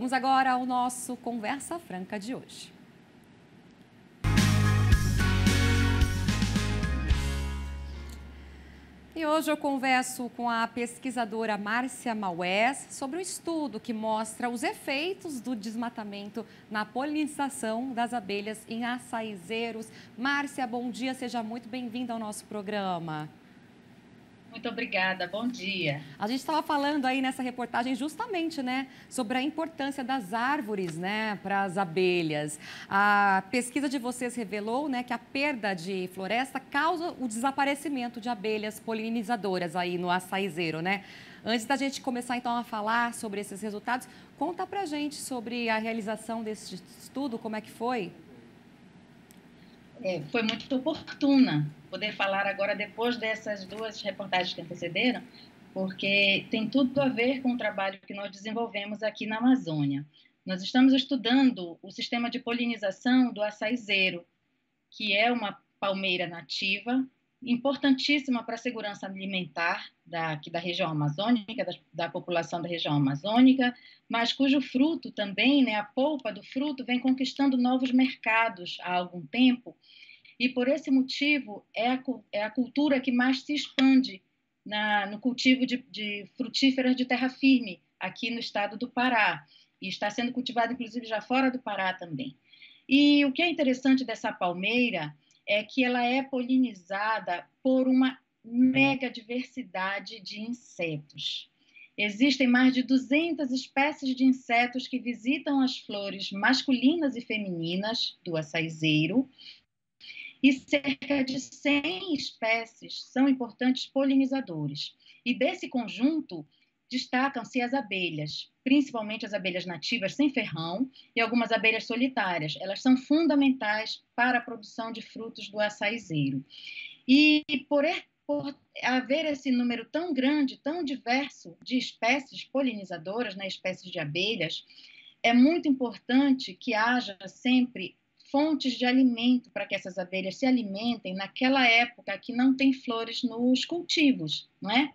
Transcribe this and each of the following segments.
Vamos agora ao nosso Conversa Franca de hoje. E hoje eu converso com a pesquisadora Márcia Maués sobre um estudo que mostra os efeitos do desmatamento na polinização das abelhas em açaizeiros. Márcia, bom dia, seja muito bem-vinda ao nosso programa. Muito obrigada, bom dia. A gente estava falando aí nessa reportagem justamente, sobre a importância das árvores, para as abelhas. A pesquisa de vocês revelou, que a perda de floresta causa o desaparecimento de abelhas polinizadoras aí no açaizeiro, Antes da gente começar então a falar sobre esses resultados, conta pra gente sobre a realização desse estudo, como é que foi? Foi muito oportuna poder falar agora depois dessas duas reportagens que antecederam, porque tem tudo a ver com o trabalho que nós desenvolvemos aqui na Amazônia. Nós estamos estudando o sistema de polinização do açaizeiro, que é uma palmeira nativa, importantíssima para a segurança alimentar aqui da região amazônica, da população da região amazônica, mas cujo fruto também, a polpa do fruto, vem conquistando novos mercados há algum tempo, e por esse motivo é a cultura que mais se expande no cultivo de frutíferas de terra firme aqui no estado do Pará, e está sendo cultivado inclusive já fora do Pará também. E o que é interessante dessa palmeira é que ela é polinizada por uma mega diversidade de insetos. Existem mais de 200 espécies de insetos que visitam as flores masculinas e femininas do açaizeiro, e cerca de 100 espécies são importantes polinizadores. E desse conjunto, destacam-se as abelhas, principalmente as abelhas nativas sem ferrão e algumas abelhas solitárias. Elas são fundamentais para a produção de frutos do açaizeiro. E por haver esse número tão grande, tão diverso de espécies polinizadoras, espécies de abelhas, é muito importante que haja sempre fontes de alimento para que essas abelhas se alimentem naquela época que não tem flores nos cultivos, não é?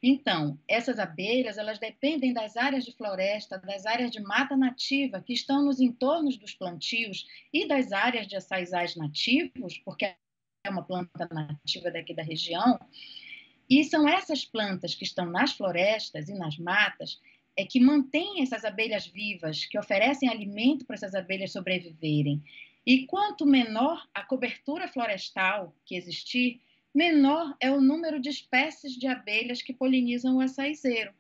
Então, essas abelhas, elas dependem das áreas de floresta, das áreas de mata nativa que estão nos entornos dos plantios e das áreas de açaizais nativos, porque é uma planta nativa daqui da região, e são essas plantas que estão nas florestas e nas matas que mantêm essas abelhas vivas, que oferecem alimento para essas abelhas sobreviverem. E quanto menor a cobertura florestal que existir, menor é o número de espécies de abelhas que polinizam o açaizeiro.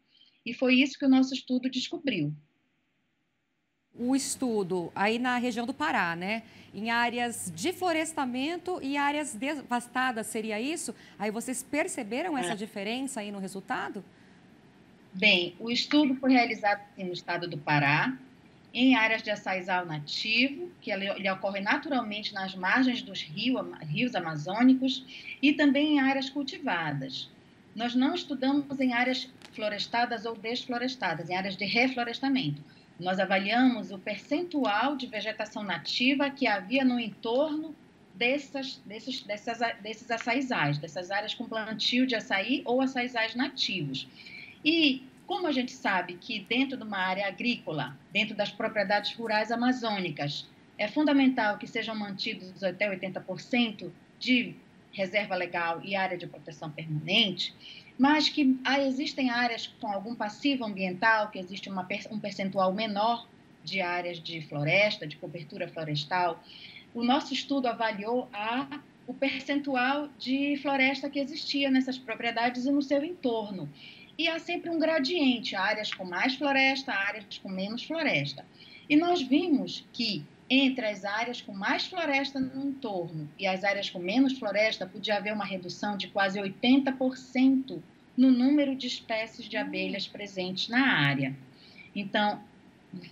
E foi isso que o nosso estudo descobriu. O estudo aí na região do Pará, em áreas de florestamento e áreas devastadas, seria isso? Aí vocês perceberam essa diferença aí no resultado? Bem, o estudo foi realizado no estado do Pará, em áreas de açaizal nativo, que ele ocorre naturalmente nas margens dos rios amazônicos, e também em áreas cultivadas. Nós não estudamos em áreas florestadas ou desflorestadas, em áreas de reflorestamento. Nós avaliamos o percentual de vegetação nativa que havia no entorno desses açaizais, dessas áreas com plantio de açaí ou açaizais nativos. E como a gente sabe que dentro de uma área agrícola, dentro das propriedades rurais amazônicas, é fundamental que sejam mantidos até 80% de reserva legal e área de proteção permanente, mas que existem áreas com algum passivo ambiental, que existe um percentual menor de áreas de floresta, de cobertura florestal. O nosso estudo avaliou o percentual de floresta que existia nessas propriedades e no seu entorno. E há sempre um gradiente, áreas com mais floresta, áreas com menos floresta. E nós vimos que entre as áreas com mais floresta no entorno e as áreas com menos floresta, podia haver uma redução de quase 80% no número de espécies de abelhas presentes na área. Então,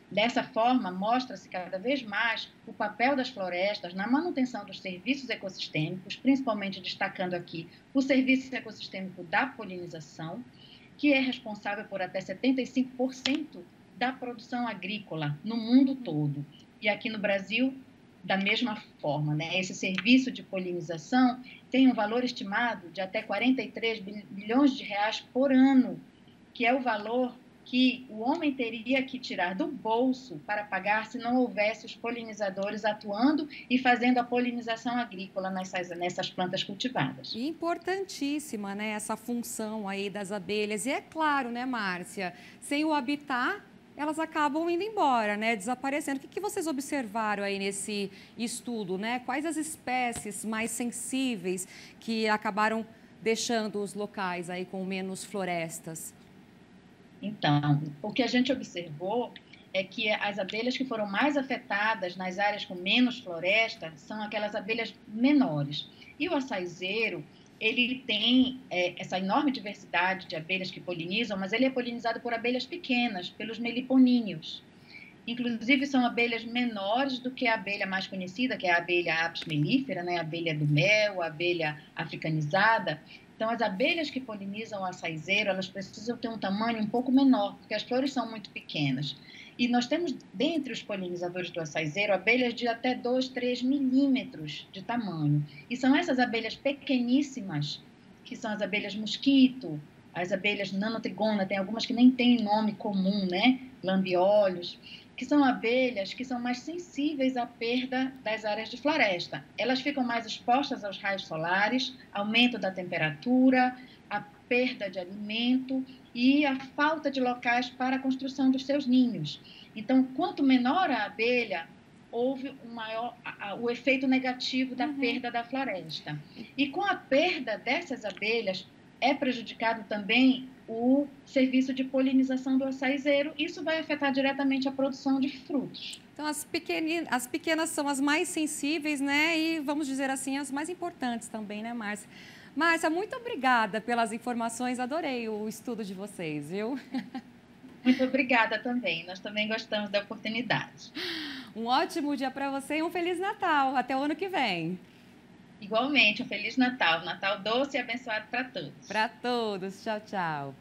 dessa forma, mostra-se cada vez mais o papel das florestas na manutenção dos serviços ecossistêmicos, principalmente destacando aqui o serviço ecossistêmico da polinização, que é responsável por até 75% da produção agrícola no mundo todo. E aqui no Brasil, da mesma forma, Esse serviço de polinização tem um valor estimado de até 43 bilhões de reais por ano, que é o valor que o homem teria que tirar do bolso para pagar se não houvesse os polinizadores atuando e fazendo a polinização agrícola nessas plantas cultivadas. Importantíssima, né, essa função aí das abelhas. E é claro, né, Márcia, sem o habitat, elas acabam indo embora, né, desaparecendo. O que vocês observaram aí nesse estudo, né? Quais as espécies mais sensíveis que acabaram deixando os locais aí com menos florestas? Então, o que a gente observou é que as abelhas que foram mais afetadas nas áreas com menos floresta são aquelas abelhas menores. E o açaizeiro, ele tem essa enorme diversidade de abelhas que polinizam, mas ele é polinizado por abelhas pequenas, pelos meliponíneos. Inclusive, são abelhas menores do que a abelha mais conhecida, que é a abelha apis mellifera, né? A abelha do mel, a abelha africanizada. Então, as abelhas que polinizam o açaizeiro, elas precisam ter um tamanho um pouco menor, porque as flores são muito pequenas. E nós temos, dentre os polinizadores do açaizeiro, abelhas de até 2, 3 milímetros de tamanho. E são essas abelhas pequeníssimas, que são as abelhas mosquito, as abelhas nanotrigona, tem algumas que nem têm nome comum, né? Lambiolhos, que são abelhas que são mais sensíveis à perda das áreas de floresta. Elas ficam mais expostas aos raios solares, aumento da temperatura, a perda de alimento e a falta de locais para a construção dos seus ninhos. Então, quanto menor a abelha, houve o efeito negativo da perda da floresta. E com a perda dessas abelhas, é prejudicado também o serviço de polinização do açaizeiro. Isso vai afetar diretamente a produção de frutos. Então, as pequenas são as mais sensíveis, né? E, vamos dizer assim, as mais importantes também, né, Márcia? Márcia, muito obrigada pelas informações. Adorei o estudo de vocês, viu? Muito obrigada também. Nós também gostamos da oportunidade. Um ótimo dia para você e um Feliz Natal. Até o ano que vem. Igualmente, um Feliz Natal. Natal doce e abençoado para todos. Para todos. Tchau, tchau.